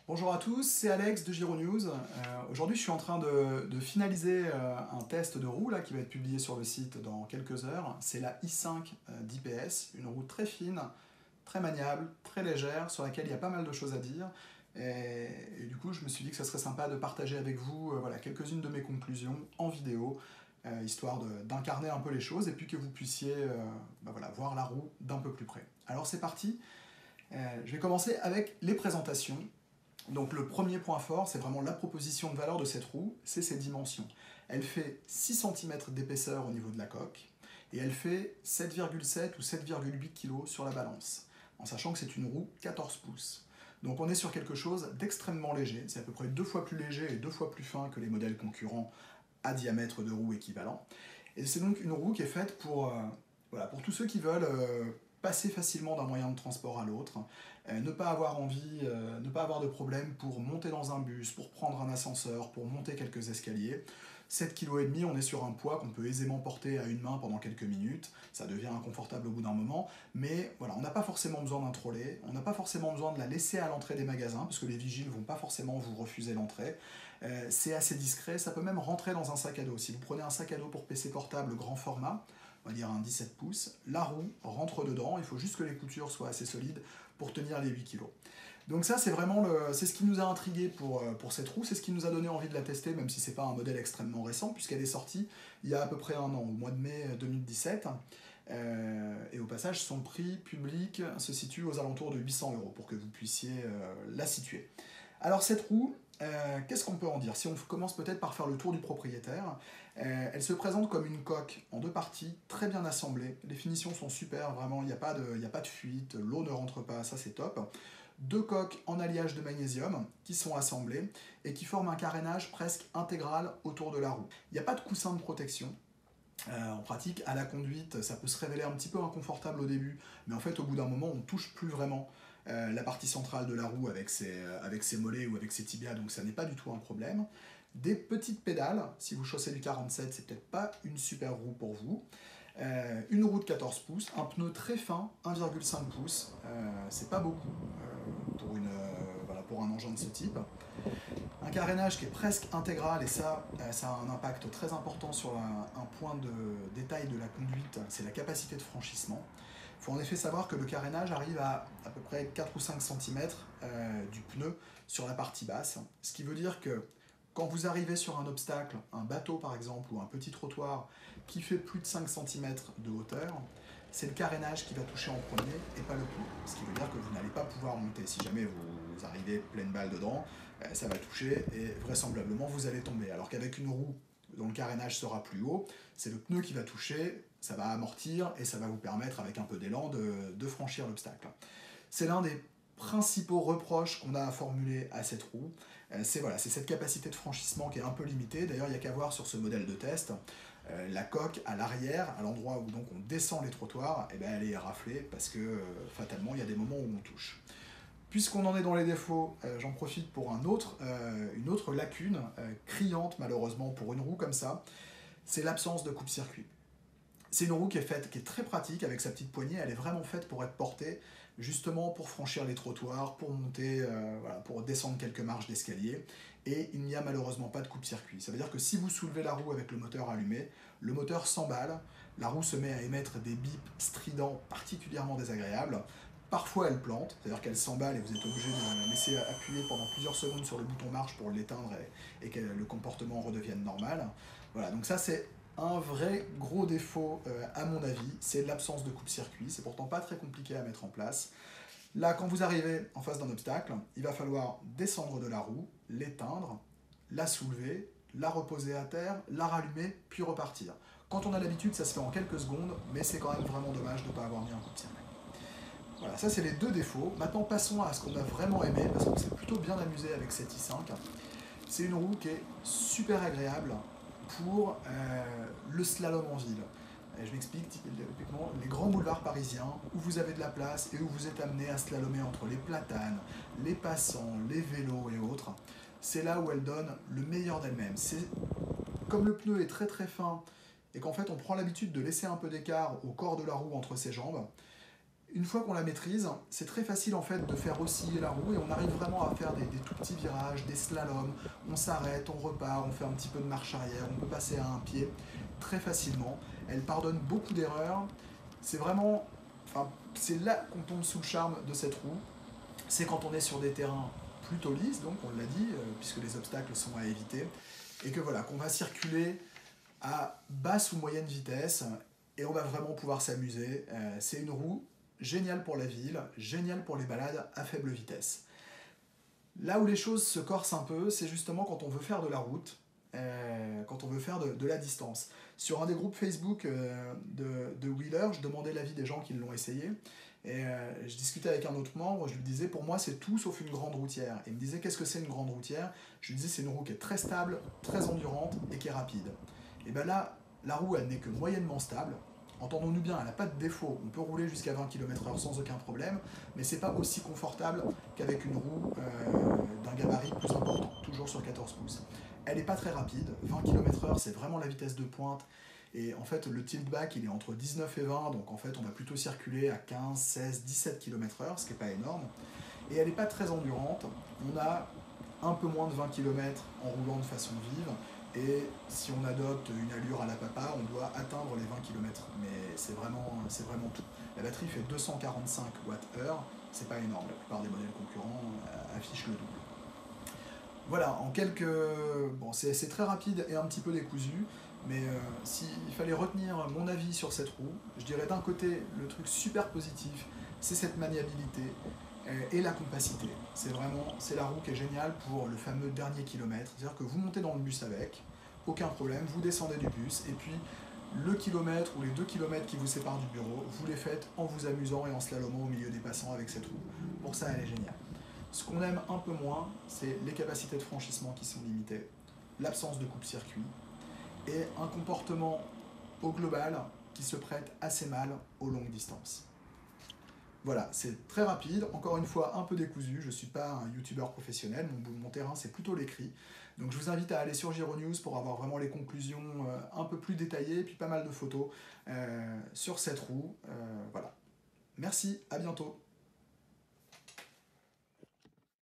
Bonjour à tous, c'est Alex de Giro News. Aujourd'hui, je suis en train de finaliser un test de roue là, qui va être publié sur le site dans quelques heures. C'est la i5 d'IPS, une roue très fine, très maniable, très légère, sur laquelle il y a pas mal de choses à dire. Et du coup, je me suis dit que ce serait sympa de partager avec vous voilà, quelques-unes de mes conclusions en vidéo, histoire d'incarner un peu les choses et puis que vous puissiez voilà, voir la roue d'un peu plus près. Alors c'est parti, je vais commencer avec les présentations. Donc le premier point fort, c'est vraiment la proposition de valeur de cette roue, c'est ses dimensions. Elle fait 6 cm d'épaisseur au niveau de la coque, et elle fait 7,7 ou 7,8 kg sur la balance, en sachant que c'est une roue 14 pouces. Donc on est sur quelque chose d'extrêmement léger, c'est à peu près 2 fois plus léger et 2 fois plus fin que les modèles concurrents à diamètre de roue équivalent. Et c'est donc une roue qui est faite voilà, pour tous ceux qui veulent passer facilement d'un moyen de transport à l'autre, ne pas avoir envie, ne pas avoir de problème pour monter dans un bus, pour prendre un ascenseur, pour monter quelques escaliers. 7,5 kg, on est sur un poids qu'on peut aisément porter à une main pendant quelques minutes, ça devient inconfortable au bout d'un moment, mais voilà, on n'a pas forcément besoin d'un trolley, on n'a pas forcément besoin de la laisser à l'entrée des magasins, parce que les vigiles ne vont pas forcément vous refuser l'entrée. C'est assez discret, ça peut même rentrer dans un sac à dos. Si vous prenez un sac à dos pour PC portable grand format, on va dire un 17 pouces, la roue rentre dedans, il faut juste que les coutures soient assez solides pour tenir les 8 kg. Donc ça, c'est vraiment c'est ce qui nous a intrigué pour cette roue, c'est ce qui nous a donné envie de la tester, même si c'est pas un modèle extrêmement récent, puisqu'elle est sortie il y a à peu près un an, au mois de mai 2017. Et au passage, son prix public se situe aux alentours de 800 €, pour que vous puissiez la situer. Alors cette roue, qu'est-ce qu'on peut en dire? Si on commence peut-être par faire le tour du propriétaire, elle se présente comme une coque en 2 parties, très bien assemblée. Les finitions sont super, vraiment, il n'y a pas de fuite, l'eau ne rentre pas, ça c'est top. 2 coques en alliage de magnésium qui sont assemblées et qui forment un carénage presque intégral autour de la roue. Il n'y a pas de coussin de protection. En pratique, à la conduite, ça peut se révéler un petit peu inconfortable au début, mais en fait, au bout d'un moment, on ne touche plus vraiment la partie centrale de la roue avec ses mollets ou avec ses tibias, donc ça n'est pas du tout un problème. Des petites pédales, si vous chaussez du 47, c'est peut-être pas une super roue pour vous. Une roue de 14 pouces, un pneu très fin, 1,5 pouces, c'est pas beaucoup voilà, pour un engin de ce type. Un carénage qui est presque intégral, et ça a un impact très important sur un point de détail de la conduite, c'est la capacité de franchissement. Il faut en effet savoir que le carénage arrive à peu près 4 ou 5 cm du pneu sur la partie basse, ce qui veut dire que quand vous arrivez sur un obstacle, un bateau par exemple, ou un petit trottoir qui fait plus de 5 cm de hauteur, c'est le carénage qui va toucher en premier et pas le pneu. Ce qui veut dire que vous n'allez pas pouvoir monter. Si jamais vous arrivez pleine balle dedans, ça va toucher et vraisemblablement vous allez tomber. Alors qu'avec une roue dont le carénage sera plus haut, c'est le pneu qui va toucher, ça va amortir et ça va vous permettre avec un peu d'élan de franchir l'obstacle. C'est l'un des principaux reproches qu'on a à formuler à cette roue. C'est voilà, cette capacité de franchissement qui est un peu limitée. D'ailleurs, il n'y a qu'à voir sur ce modèle de test. La coque à l'arrière, à l'endroit où donc on descend les trottoirs, eh ben, elle est raflée parce que fatalement, il y a des moments où on touche. Puisqu'on en est dans les défauts, j'en profite pour une autre lacune, criante malheureusement pour une roue comme ça, c'est l'absence de coupe-circuit. C'est une roue qui est très pratique avec sa petite poignée, elle est vraiment faite pour être portée justement pour franchir les trottoirs, pour monter, voilà, pour descendre quelques marches d'escalier, et il n'y a malheureusement pas de coupe-circuit. Ça veut dire que si vous soulevez la roue avec le moteur allumé, le moteur s'emballe, la roue se met à émettre des bips stridents particulièrement désagréables. Parfois elle plante, c'est-à-dire qu'elle s'emballe et vous êtes obligé de la laisser appuyer pendant plusieurs secondes sur le bouton marche pour l'éteindre et que le comportement redevienne normal. Voilà, donc ça c'est un vrai gros défaut à mon avis, c'est l'absence de coupe-circuit. C'est pourtant pas très compliqué à mettre en place. Là, quand vous arrivez en face d'un obstacle, il va falloir descendre de la roue, l'éteindre, la soulever, la reposer à terre, la rallumer, puis repartir. Quand on a l'habitude, ça se fait en quelques secondes, mais c'est quand même vraiment dommage de ne pas avoir mis un coupe-circuit. Voilà, ça c'est les deux défauts. Maintenant passons à ce qu'on a vraiment aimé, parce qu'on s'est plutôt bien amusé avec cette i5. C'est une roue qui est super agréable pour le slalom en ville. Et je m'explique, typiquement, les grands boulevards parisiens, où vous avez de la place et où vous êtes amené à slalomer entre les platanes, les passants, les vélos et autres, c'est là où elle donne le meilleur d'elle-même. Comme le pneu est très très fin, et qu'en fait on prend l'habitude de laisser un peu d'écart au corps de la roue entre ses jambes, Une fois qu'on la maîtrise, c'est très facile en fait de faire osciller la roue et on arrive vraiment à faire des tout petits virages, des slaloms, on s'arrête, on repart, on fait un petit peu de marche arrière, on peut passer à un pied très facilement. Elle pardonne beaucoup d'erreurs. C'est vraiment, enfin, c'est là qu'on tombe sous le charme de cette roue. C'est quand on est sur des terrains plutôt lisses, donc on l'a dit, puisque les obstacles sont à éviter, et que voilà, qu'on va circuler à basse ou moyenne vitesse, et on va vraiment pouvoir s'amuser. C'est une roue géniale pour la ville, géniale pour les balades à faible vitesse. Là où les choses se corsent un peu, c'est justement quand on veut faire de la route, quand on veut faire de la distance. Sur un des groupes Facebook de Wheeler, je demandais l'avis des gens qui l'ont essayé, et je discutais avec un autre membre, je lui disais pour moi c'est tout sauf une grande routière. Et il me disait qu'est-ce que c'est une grande routière? Je lui disais c'est une roue qui est très stable, très endurante et qui est rapide. Et bien là, la roue elle n'est que moyennement stable. Entendons-nous bien, elle n'a pas de défaut. On peut rouler jusqu'à 20 km/h sans aucun problème, mais c'est pas aussi confortable qu'avec une roue d'un gabarit plus important, toujours sur 14 pouces. Elle n'est pas très rapide, 20 km/h c'est vraiment la vitesse de pointe, et en fait le tilt back il est entre 19 et 20, donc en fait on va plutôt circuler à 15, 16, 17 km/h, ce qui n'est pas énorme, et elle n'est pas très endurante. On a un peu moins de 20 km en roulant de façon vive, et si on adopte une allure à la papa, on doit atteindre les 20 km. Mais c'est vraiment tout. La batterie fait 245 Wh, c'est pas énorme, la plupart des modèles concurrents affichent le double. Voilà, en quelques... Bon, c'est très rapide et un petit peu décousu, mais s'il fallait retenir mon avis sur cette roue, je dirais d'un côté, le truc super positif, c'est cette maniabilité et la compacité. C'est la roue qui est géniale pour le fameux dernier kilomètre, c'est-à-dire que vous montez dans le bus avec, aucun problème, vous descendez du bus, et puis le kilomètre ou les 2 kilomètres qui vous séparent du bureau, vous les faites en vous amusant et en slalomant au milieu des passants avec cette roue. Pour ça, elle est géniale. Ce qu'on aime un peu moins, c'est les capacités de franchissement qui sont limitées, l'absence de coupe-circuit et un comportement au global qui se prête assez mal aux longues distances. Voilà, c'est très rapide, encore une fois un peu décousu, je ne suis pas un youtubeur professionnel, mon terrain c'est plutôt l'écrit. Donc je vous invite à aller sur Giro News pour avoir vraiment les conclusions un peu plus détaillées, et puis pas mal de photos sur cette roue. Voilà. Merci, à bientôt.